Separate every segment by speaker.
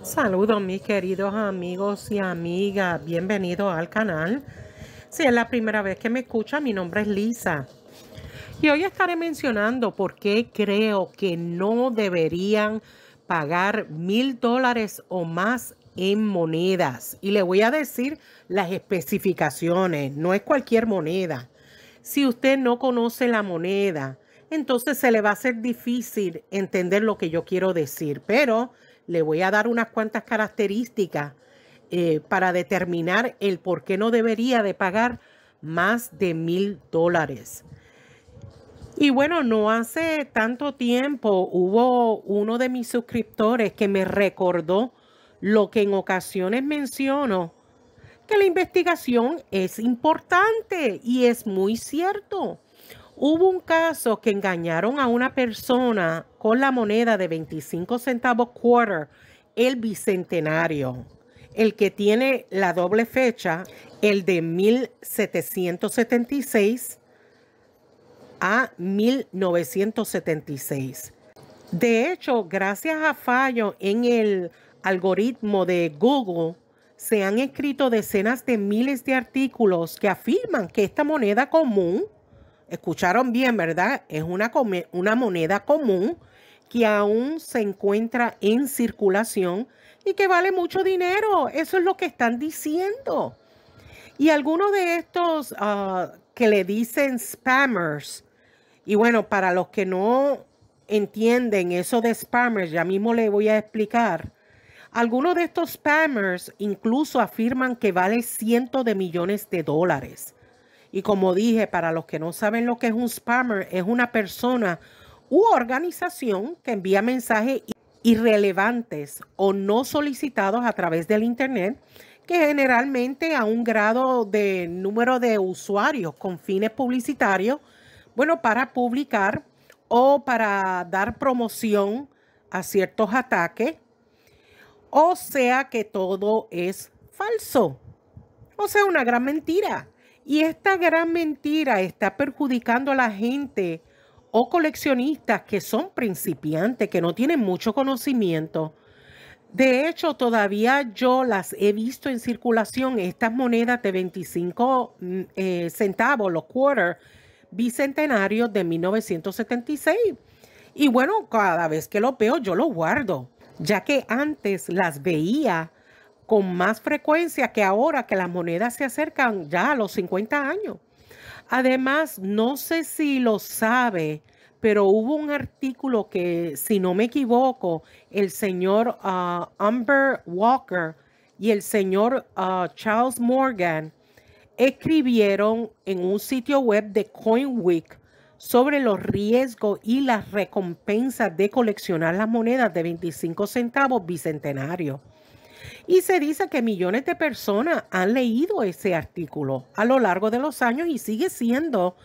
Speaker 1: Saludos mis queridos amigos y amigas, bienvenidos al canal. Si es la primera vez que me escucha, mi nombre es Lisa. Y hoy estaré mencionando por qué creo que no deberían pagar $1000 o más en monedas. Y le voy a decir las especificaciones, no es cualquier moneda. Si usted no conoce la moneda, entonces se le va a hacer difícil entender lo que yo quiero decir. Pero le voy a dar unas cuantas características para determinar el por qué no debería de pagar más de $1000. Y bueno, no hace tanto tiempo hubo uno de mis suscriptores que me recordó lo que en ocasiones menciono, que la investigación es importante y es muy cierto. Hubo un caso que engañaron a una persona con la moneda de 25 centavos quarter, el bicentenario, el que tiene la doble fecha, el de 1776 a 1976. De hecho, gracias a fallos en el algoritmo de Google, se han escrito decenas de miles de artículos que afirman que esta moneda común, escucharon bien, ¿verdad? Es una moneda común que aún se encuentra en circulación y que vale mucho dinero. Eso es lo que están diciendo. Y algunos de estos que le dicen spammers, y bueno, para los que no entienden eso de spammers, ya mismo le voy a explicar. Algunos de estos spammers incluso afirman que vale cientos de millones de dólares. Y como dije, para los que no saben lo que es un spammer, es una persona u organización que envía mensajes irrelevantes o no solicitados a través del internet, que generalmente a un grado de número de usuarios con fines publicitarios, bueno, para publicar o para dar promoción a ciertos ataques, o sea que todo es falso, o sea, una gran mentira. Y esta gran mentira está perjudicando a la gente o coleccionistas que son principiantes, que no tienen mucho conocimiento. De hecho, todavía yo las he visto en circulación, estas monedas de 25 centavos, los quarter bicentenarios de 1976. Y bueno, cada vez que los veo, yo los guardo, ya que antes las veía con más frecuencia que ahora que las monedas se acercan ya a los 50 años. Además, no sé si lo sabe, pero hubo un artículo que, si no me equivoco, el señor Amber Walker y el señor Charles Morgan escribieron en un sitio web de CoinWeek sobre los riesgos y las recompensas de coleccionar las monedas de 25 centavos bicentenario. Y se dice que millones de personas han leído ese artículo a lo largo de los años y sigue siendo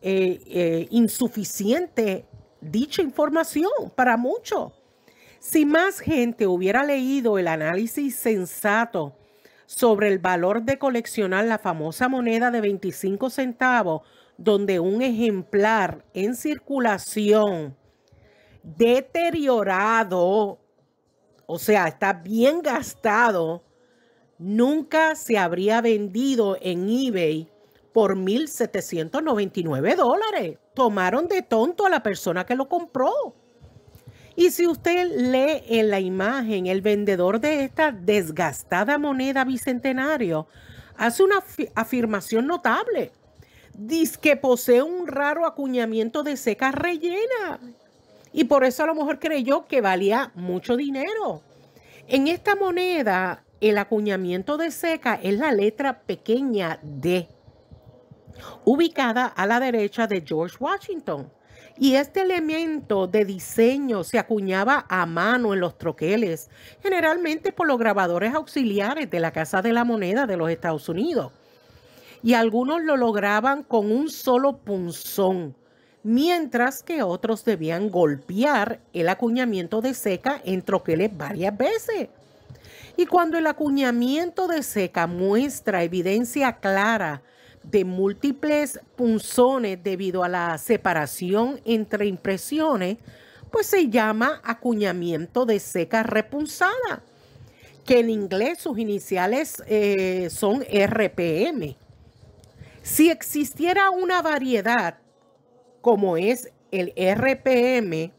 Speaker 1: insuficiente dicha información para muchos. Si más gente hubiera leído el análisis sensato sobre el valor de coleccionar la famosa moneda de 25 centavos, donde un ejemplar en circulación deteriorado, o sea, está bien gastado, nunca se habría vendido en eBay por $1799. Tomaron de tonto a la persona que lo compró. Y si usted lee en la imagen, el vendedor de esta desgastada moneda bicentenario hace una afirmación notable. Dice que posee un raro acuñamiento de ceca rellena. Y por eso a lo mejor creyó que valía mucho dinero. En esta moneda, el acuñamiento de ceca es la letra pequeña D, ubicada a la derecha de George Washington. Y este elemento de diseño se acuñaba a mano en los troqueles, generalmente por los grabadores auxiliares de la Casa de la Moneda de los Estados Unidos. Y algunos lo lograban con un solo punzón, mientras que otros debían golpear el acuñamiento de ceca en troqueles varias veces. Y cuando el acuñamiento de seca muestra evidencia clara de múltiples punzones debido a la separación entre impresiones, pues se llama acuñamiento de seca repunzada, que en inglés sus iniciales son RPM. Si existiera una variedad como es el RPM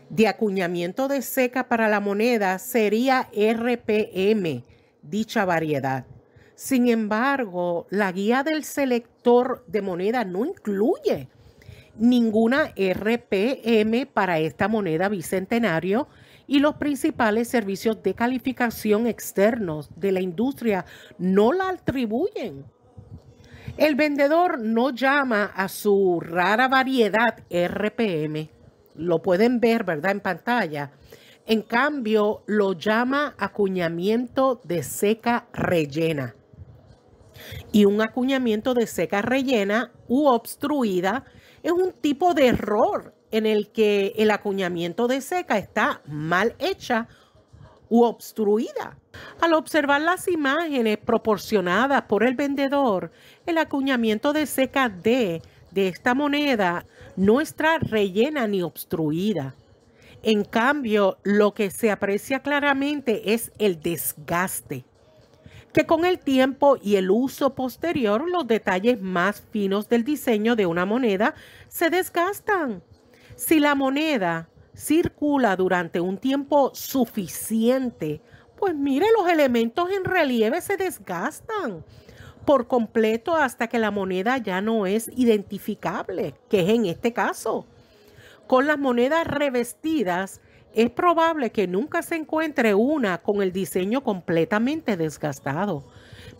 Speaker 1: de acuñamiento de seca para la moneda, sería RPM dicha variedad. Sin embargo, la guía del selector de moneda no incluye ninguna RPM para esta moneda bicentenario y los principales servicios de calificación externos de la industria no la atribuyen. El vendedor no llama a su rara variedad RPM. Lo pueden ver, ¿verdad?, en pantalla. En cambio, lo llama acuñamiento de seca rellena. Y un acuñamiento de seca rellena u obstruida es un tipo de error en el que el acuñamiento de seca está mal hecha u obstruida. Al observar las imágenes proporcionadas por el vendedor, el acuñamiento de seca de esta moneda no está rellena ni obstruida. En cambio, lo que se aprecia claramente es el desgaste, que con el tiempo y el uso posterior, los detalles más finos del diseño de una moneda se desgastan. Si la moneda circula durante un tiempo suficiente, pues mire, los elementos en relieve se desgastan por completo hasta que la moneda ya no es identificable, que es en este caso. Con las monedas revestidas, es probable que nunca se encuentre una con el diseño completamente desgastado.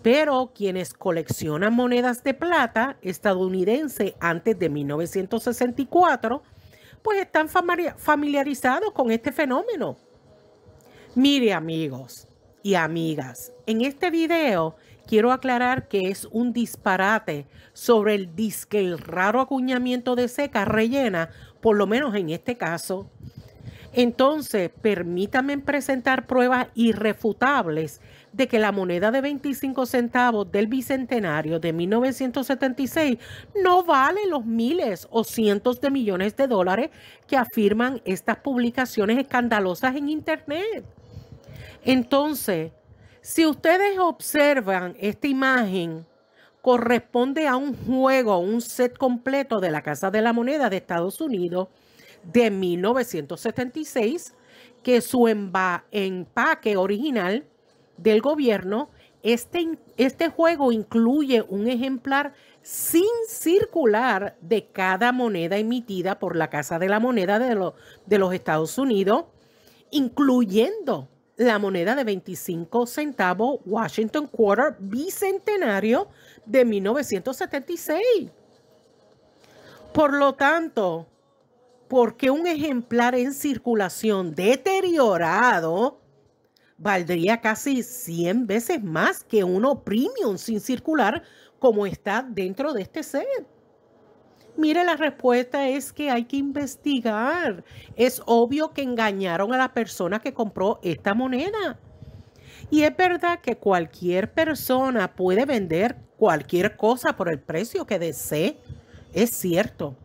Speaker 1: Pero quienes coleccionan monedas de plata estadounidense antes de 1964, pues están familiarizados con este fenómeno. Mire, amigos y amigas, en este video quiero aclarar que es un disparate sobre el raro acuñamiento de seca rellena, por lo menos en este caso. Entonces, permítanme presentar pruebas irrefutables de que la moneda de 25 centavos del Bicentenario de 1976 no vale los miles o cientos de millones de dólares que afirman estas publicaciones escandalosas en Internet. Entonces, si ustedes observan esta imagen, corresponde a un juego, un set completo de la Casa de la Moneda de Estados Unidos de 1976, que su empaque original del gobierno, este juego incluye un ejemplar sin circular de cada moneda emitida por la Casa de la Moneda de los Estados Unidos, incluyendo la moneda de 25 centavos Washington Quarter Bicentenario de 1976. Por lo tanto, ¿por qué un ejemplar en circulación deteriorado valdría casi 100 veces más que uno premium sin circular como está dentro de este set? Mire, la respuesta es que hay que investigar. Es obvio que engañaron a la persona que compró esta moneda. Y es verdad que cualquier persona puede vender cualquier cosa por el precio que desee. Es cierto.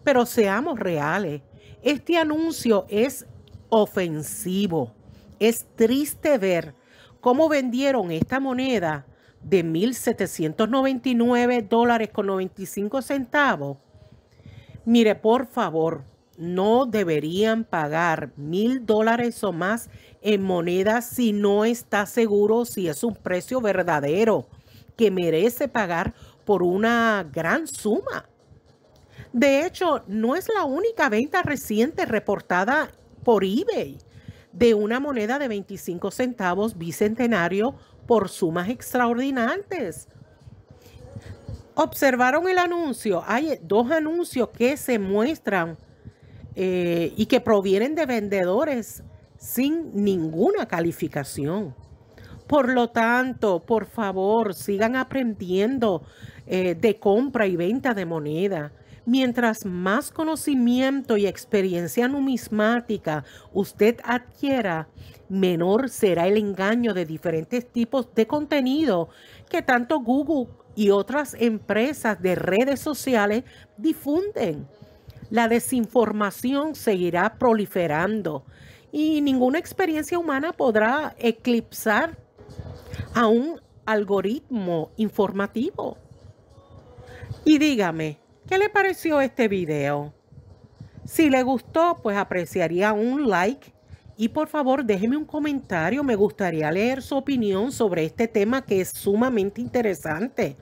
Speaker 1: Pero seamos reales. Este anuncio es ofensivo. Es triste ver cómo vendieron esta moneda de $1,799.95. Mire, por favor, no deberían pagar $1,000 o más en monedas si no está seguro si es un precio verdadero que merece pagar por una gran suma. De hecho, no es la única venta reciente reportada por eBay de una moneda de 25 centavos bicentenario por sumas extraordinarias. ¿Observaron el anuncio? Hay dos anuncios que se muestran y que provienen de vendedores sin ninguna calificación. Por lo tanto, por favor, sigan aprendiendo de compra y venta de moneda. Mientras más conocimiento y experiencia numismática usted adquiera, menor será el engaño de diferentes tipos de contenido que tanto Google y otras empresas de redes sociales difunden. La desinformación seguirá proliferando y ninguna experiencia humana podrá eclipsar a un algoritmo informativo. Y dígame, ¿qué le pareció este video? Si le gustó, pues apreciaría un like y por favor déjeme un comentario. Me gustaría leer su opinión sobre este tema que es sumamente interesante.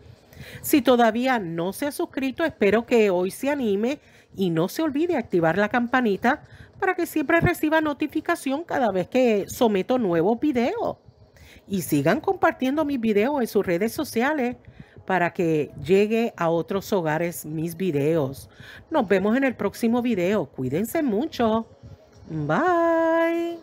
Speaker 1: Si todavía no se ha suscrito, espero que hoy se anime y no se olvide activar la campanita para que siempre reciba notificación cada vez que someto nuevos videos. Y sigan compartiendo mis videos en sus redes sociales para que llegue a otros hogares mis videos. Nos vemos en el próximo video. Cuídense mucho. Bye.